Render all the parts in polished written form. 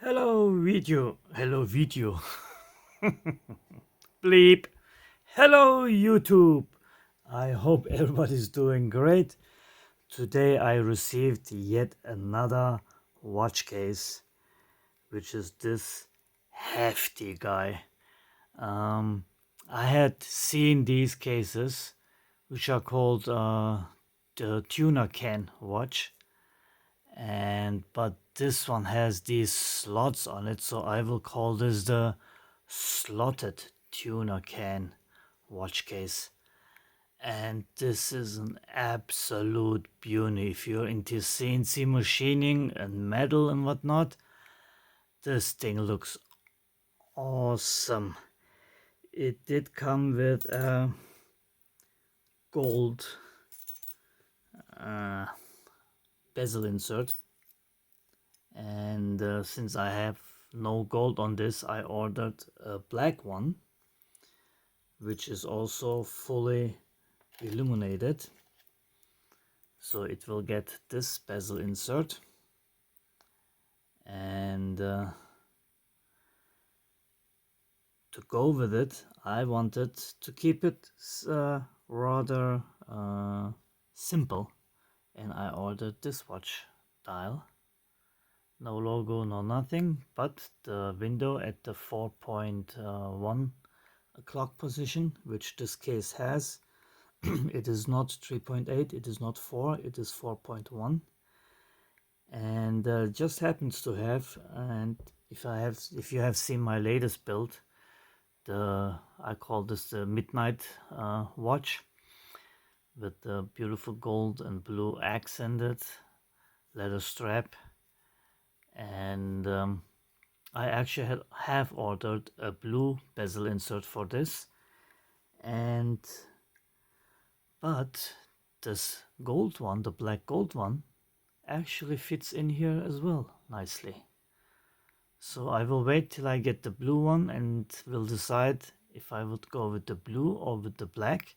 Hello video, hello video, bleep, hello YouTube. I hope everybody's doing great. Today I received yet another watch case, which is this hefty guy. I had seen these cases, which are called the Tuna Can Watch, but this one has these slots on it, so I will call this the slotted tuna can watch case. And this is an absolute beauty. If you're into CNC machining and metal and whatnot, this thing looks awesome. It did come with a gold bezel insert, and since I have no gold on this, I ordered a black one, which is also fully illuminated, so it will get this bezel insert. And to go with it, I wanted to keep it rather simple, and I ordered this watch dial. No logo, no nothing, but the window at the 4.1 clock position, which this case has. It is not 3.8, it is not 4, it is 4.1. And just happens to have, and if you have seen my latest build, I call this the midnight watch, with the beautiful gold and blue accented leather strap. And I actually have ordered a blue bezel insert for this, but this gold one, the black gold one, actually fits in here as well nicely. So I will wait till I get the blue one and will decide if I would go with the blue or with the black.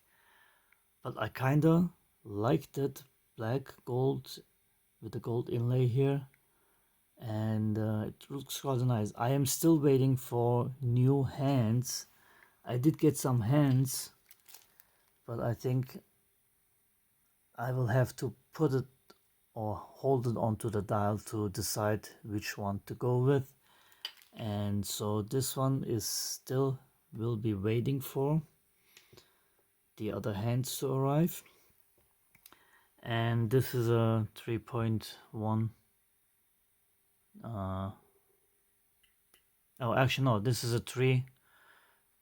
But I kinda like that black gold with the gold inlay here, and it looks rather nice. I am still waiting for new hands. I did get some hands, but I think I will have to put it or hold it onto the dial to decide which one to go with. And so this one is still will be waiting for the other hands to arrive. And this is a 3.1 oh, actually no, this is a 3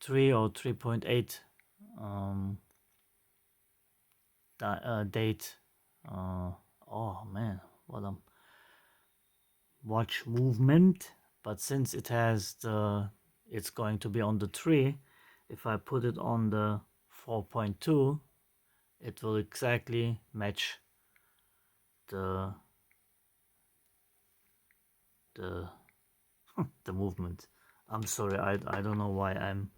or 3.8 date. Oh man, what a watch movement. But since it has it's going to be on the 3, if I put it on the 4.2, it will exactly match the the movement. I'm sorry, I don't know why I'm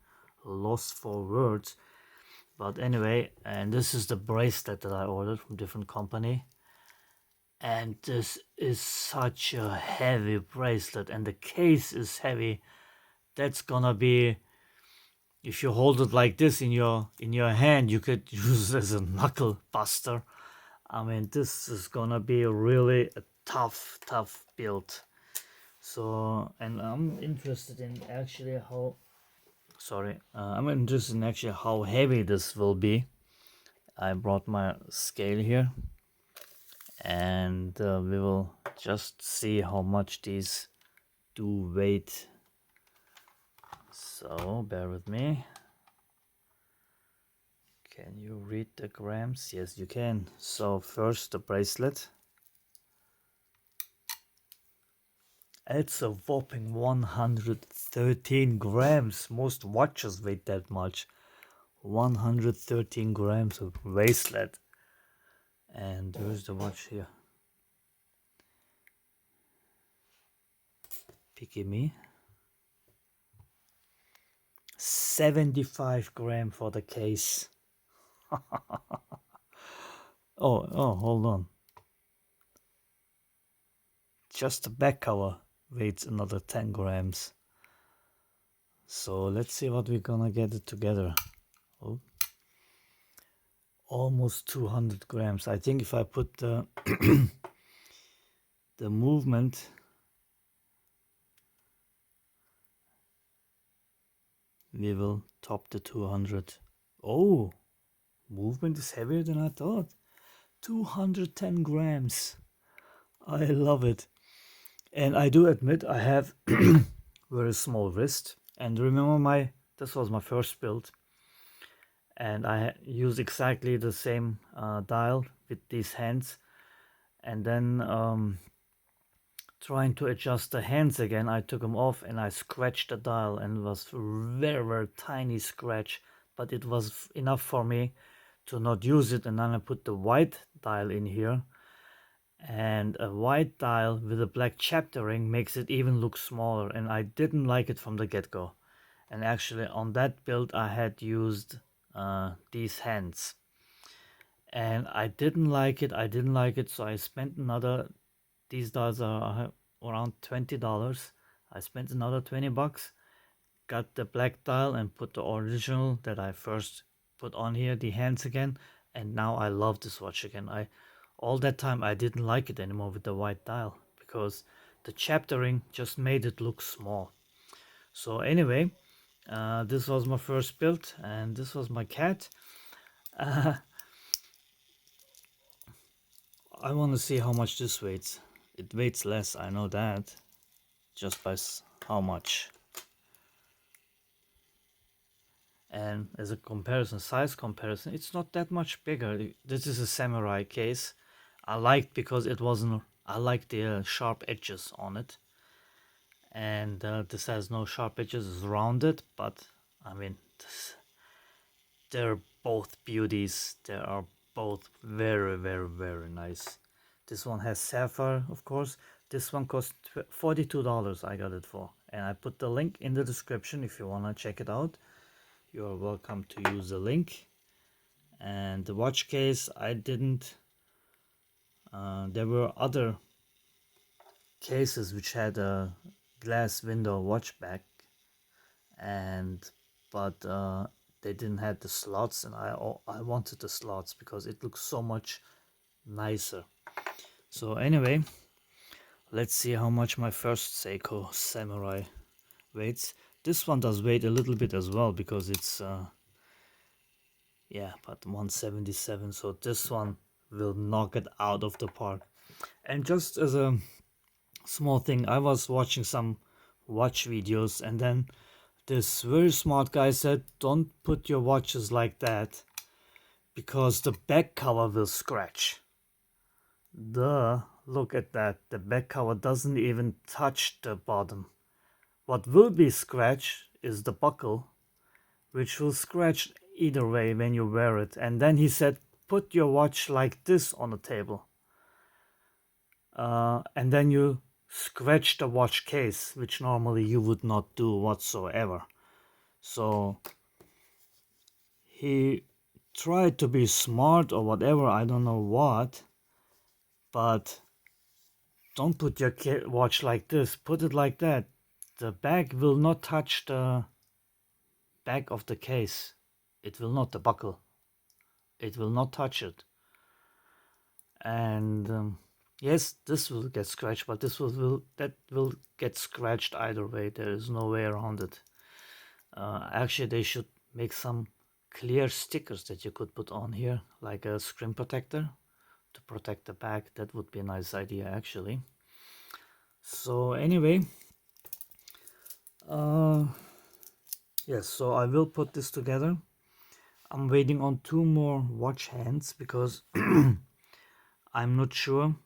lost for words. But anyway, and this is the bracelet that I ordered from different company. And this is such a heavy bracelet, and the case is heavy. That's gonna be, if you hold it like this in your hand, you could use it as a knuckle buster. I mean, this is gonna be really a tough build. So, and I'm interested in actually how heavy this will be. I brought my scale here, and we will just see how much these do weight. So bear with me. Can you read the grams? Yes, you can. So first the bracelet. It's a whopping 113 grams. Most watches weigh that much. 113 grams of bracelet. And there's the watch here. Picky me. 75 gram for the case. Oh, hold on. Just the back cover. weighs another 10 grams. So let's see what we're gonna get it together. Oh, almost 200 grams. I think if I put the the movement, we will top the 200. Oh, movement is heavier than I thought. 210 grams. I love it. And I do admit I have very small wrist. And remember, this was my first build, and I used exactly the same dial with these hands. And then trying to adjust the hands again, I took them off and I scratched the dial, and it was very, very tiny scratch, but it was enough for me to not use it. And then I put the white dial in here, and a white dial with a black chapter ring makes it even look smaller, and I didn't like it from the get-go. And actually on that build I had used these hands, and I didn't like it, so I spent another, these dials are around $20. I spent another 20 bucks, got the black dial and put the original that I first put on here, the hands again, and now I love this watch again. All that time I didn't like it anymore with the white dial, because the chaptering just made it look small. So anyway, this was my first build, and this was my cat. I want to see how much this weighs. It weighs less, I know that, just by how much. And as a comparison, size comparison, it's not that much bigger. This is a samurai case. I liked because it wasn't, I like the sharp edges on it. And this has no sharp edges, it's rounded, but I mean, they're both beauties. They are both very, very, very nice. This one has sapphire, of course. This one cost $42 I got it for. And I put the link in the description if you want to check it out. You're welcome to use the link. And the watch case, I didn't. There were other cases which had a glass window watch back, but they didn't have the slots, and I wanted the slots because it looks so much nicer. So anyway, let's see how much my first Seiko Samurai weighs. This one does weight a little bit as well, because it's yeah, but 177. So this one will knock it out of the park. And just as a small thing, I was watching some watch videos, and then this very smart guy said, don't put your watches like that because the back cover will scratch. Look at that. The back cover doesn't even touch the bottom. What will be scratched is the buckle, which will scratch either way when you wear it. And then he said, put your watch like this on the table. And then you scratch the watch case, which normally you would not do whatsoever. So he tried to be smart or whatever, I don't know what, but don't put your watch like this, put it like that. The back will not touch the back of the case. It will not, the buckle. It will not touch it. And yes, this will get scratched, but that will get scratched either way. There is no way around it. Actually, they should make some clear stickers that you could put on here, like a screen protector to protect the back. That would be a nice idea, actually. So anyway, yes, so I will put this together. I'm waiting on 2 more watch hands because I'm not sure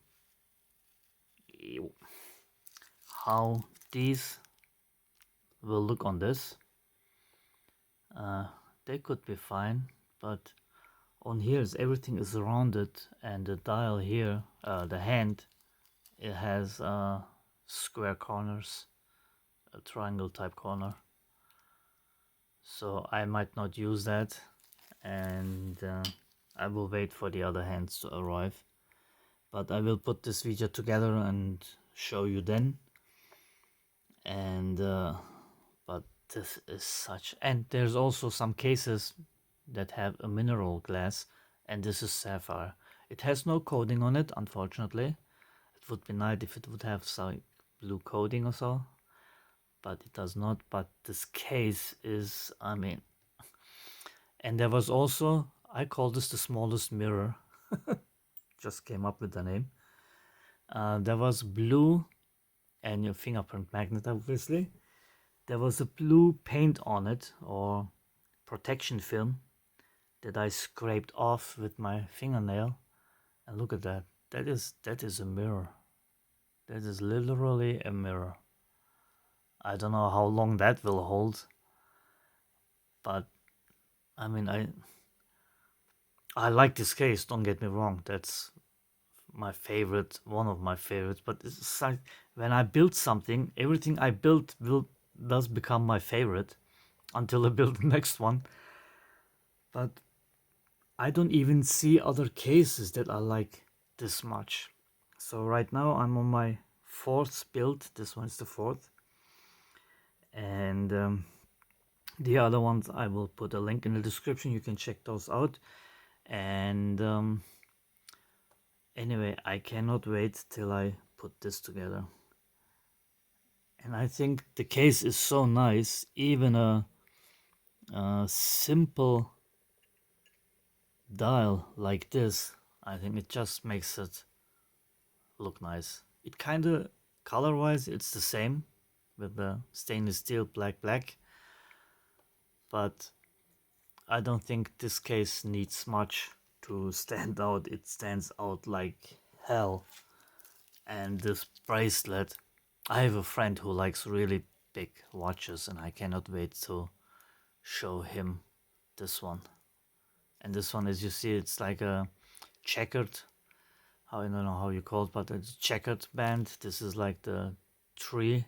how these will look on this. They could be fine, but on here everything is rounded, and the dial here, the hand, it has square corners, a triangle type corner. So I might not use that, and I will wait for the other hands to arrive. But I will put this video together and show you then. And but this is such, and there's also some cases that have a mineral glass, and this is sapphire. It has no coating on it, unfortunately. It would be nice if it would have some blue coating or so, but it does not. But this case is, I mean, and there was also, I call this the smallest mirror. Just came up with the name. There was blue, and your fingerprint magnet, obviously. There was a blue paint on it, or protection film, that I scraped off with my fingernail. And look at that. That is a mirror. That is literally a mirror. I don't know how long that will hold, but I mean, I like this case. Don't get me wrong. That's my favorite, one of my favorites. But it's like when I build something, everything I build does become my favorite until I build the next one. But I don't even see other cases that I like this much. So right now I'm on my fourth build. This one is the fourth, and the other ones I will put a link in the description. You can check those out. And anyway, I cannot wait till I put this together. And I think the case is so nice. Even a simple dial like this, I think it just makes it look nice. It kind of, color wise, it's the same with the stainless steel black, but I don't think this case needs much to stand out. It stands out like hell. And this bracelet, I have a friend who likes really big watches, and I cannot wait to show him this one. And this one, as you see, it's like a checkered, I don't know how you call it, but it's checkered band. This is like the tree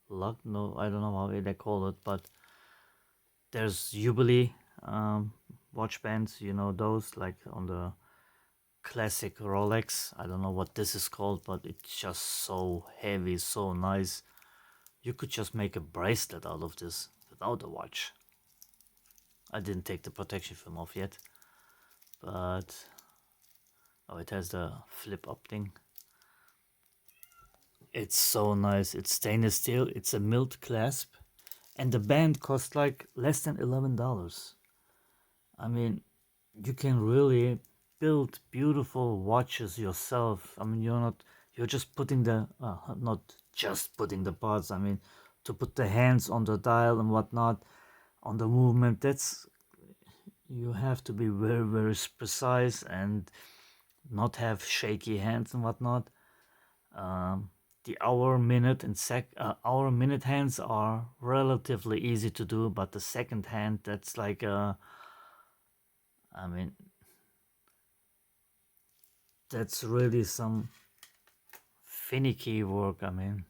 luck. No, I don't know how they call it, but there's Jubilee watch bands, you know, those like on the classic Rolex. I don't know what this is called, but it's just so heavy, so nice. You could just make a bracelet out of this without a watch. I didn't take the protection film off yet, but oh, it has the flip up thing. It's so nice. It's stainless steel. It's a milled clasp, and the band costs like less than $11. I mean, you can really build beautiful watches yourself. I mean, you're just putting the, not just putting the parts. I mean, to put the hands on the dial and whatnot, on the movement. You have to be very precise and not have shaky hands and whatnot. The hour, minute, and hour, minute hands are relatively easy to do, but the second hand, that's like I mean, that's really some finicky work. I mean,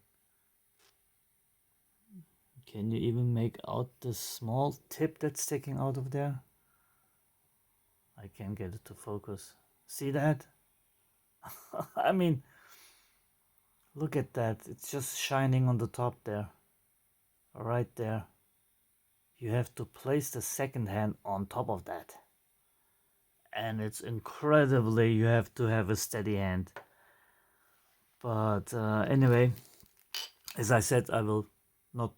can you even make out the small tip that's sticking out of there? I can't get it to focus. See that? I mean, look at that. It's just shining on the top there. Right there. You have to place the second hand on top of that. And it's incredibly, you have to have a steady hand. But anyway, as I said, I will not,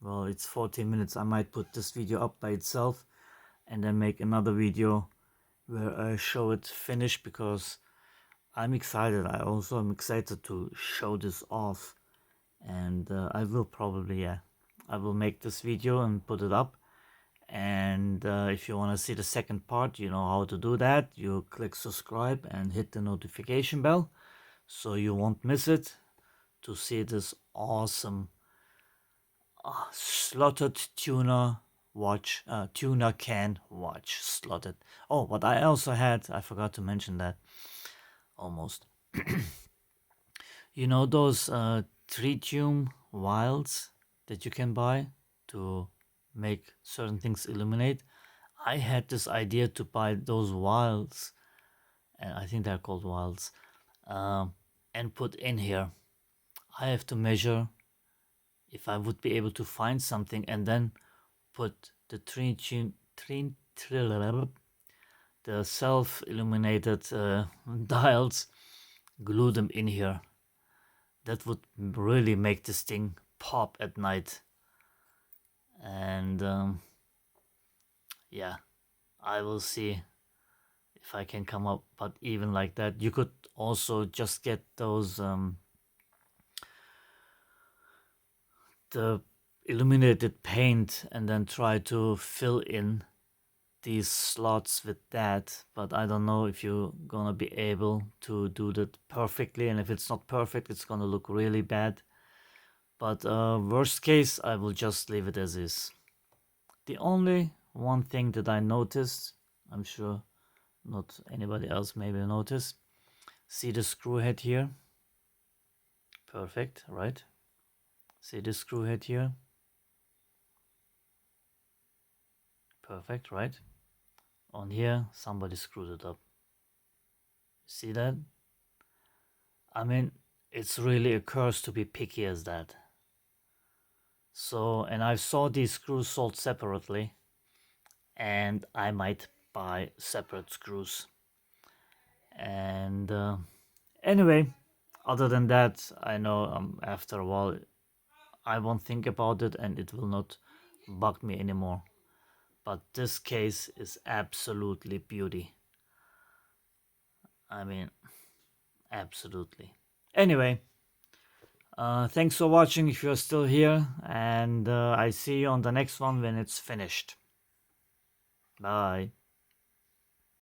well, it's 14 minutes. I might put this video up by itself and then make another video where I show it finished, because I'm excited. I also am excited to show this off. And I will probably, yeah, I will make this video and put it up. And if you want to see the second part, you know how to do that. You click subscribe and hit the notification bell so you won't miss it, to see this awesome slotted tuna watch, Tuna Can Watch slotted. Oh, but I also had, I forgot to mention that almost. You know those tritium vials that you can buy to make certain things illuminate? I had this idea to buy those vials, and I think they're called vials, and put in here. I have to measure if I would be able to find something and then put the the self-illuminated dials, glue them in here. That would really make this thing pop at night. And yeah, I will see if I can come up, but even like that, you could also just get those the illuminated paint and then try to fill in these slots with that, but I don't know if you're gonna be able to do that perfectly, and if it's not perfect, it's gonna look really bad. But worst case, I will just leave it as is. The only one thing that I noticed, I'm sure not anybody else maybe noticed, see the screw head here? Perfect, right? See the screw head here? Perfect, right? On here, somebody screwed it up. See that? I mean, it's really a curse to be picky as that. So, and I saw these screws sold separately, and I might buy separate screws. And anyway, other than that, I know after a while I won't think about it and it will not bug me anymore. But this case is absolutely beauty. I mean, absolutely. Anyway, thanks for watching if you're still here, and I see you on the next one when it's finished. Bye.